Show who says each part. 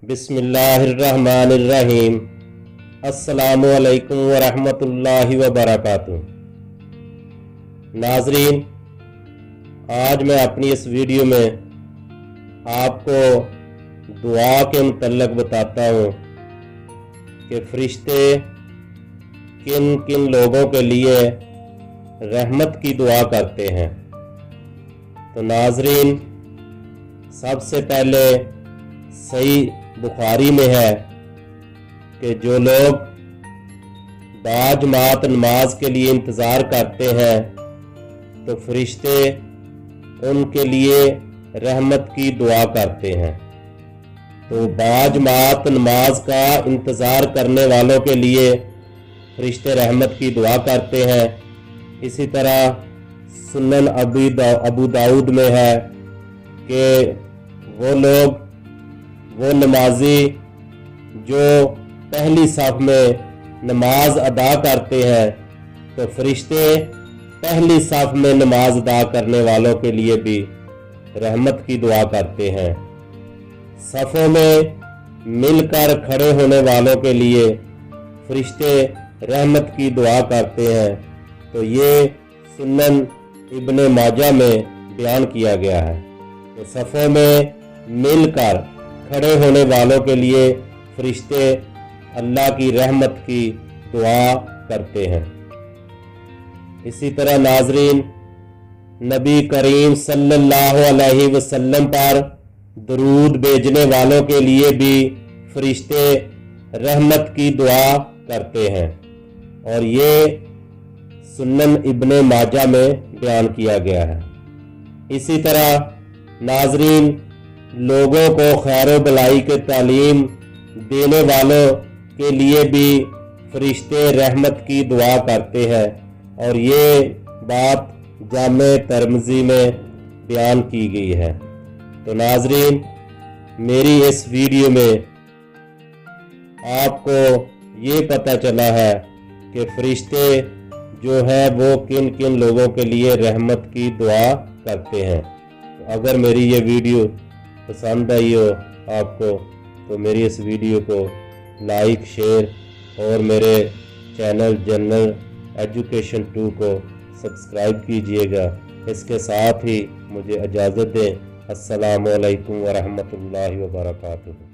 Speaker 1: बिस्मिल्लाहिर्रहमानिर्रहीम। अस्सलामु अलैकुम वरहमतुल्लाहि वबरकातुहू। नाजरीन, आज मैं अपनी इस वीडियो में आपको दुआ के मुतल्लक बताता हूँ कि फरिश्ते किन किन लोगों के लिए रहमत की दुआ करते हैं। तो नाजरीन, सबसे पहले सही बुखारी में है कि जो लोग बाजमात नमाज के लिए इंतज़ार करते हैं तो फरिश्ते उनके लिए रहमत की दुआ करते हैं। तो बाजमात नमाज का इंतज़ार करने वालों के लिए फरिश्ते रहमत की दुआ करते हैं। इसी तरह सुनन अबू दाऊद में है कि वो नमाजी जो पहली सफ में नमाज अदा करते हैं तो फरिश्ते पहली सफ में नमाज अदा करने वालों के लिए भी रहमत की दुआ करते हैं। सफ़ों में मिलकर खड़े होने वालों के लिए फरिश्ते रहमत की दुआ करते हैं। तो ये सुनन इब्ने माजा में बयान किया गया है कि सफ़ों में मिलकर खड़े होने वालों के लिए फरिश्ते अल्लाह की रहमत की दुआ करते हैं। इसी तरह नाजरीन, नबी करीम सल्लल्लाहु अलैहि वसल्लम पर दरूद भेजने वालों के लिए भी फरिश्ते रहमत की दुआ करते हैं और ये सुनन इब्ने माजा में बयान किया गया है। इसी तरह नाजरीन, लोगों को खैर भलाई के तालीम देने वालों के लिए भी फरिश्ते रहमत की दुआ करते हैं और ये बात जामे तिरमिज़ी में बयान की गई है। तो नाजरीन, मेरी इस वीडियो में आपको ये पता चला है कि फरिश्ते जो है वो किन किन लोगों के लिए रहमत की दुआ करते हैं। तो अगर मेरी ये वीडियो पसंद आई हो आपको तो मेरी इस वीडियो को लाइक, शेयर और मेरे चैनल जनरल एजुकेशन 2 को सब्सक्राइब कीजिएगा। इसके साथ ही मुझे इजाज़त दें। अस्सलामु अलैकुम वरहमतुल्लाहि वबरकातुहू।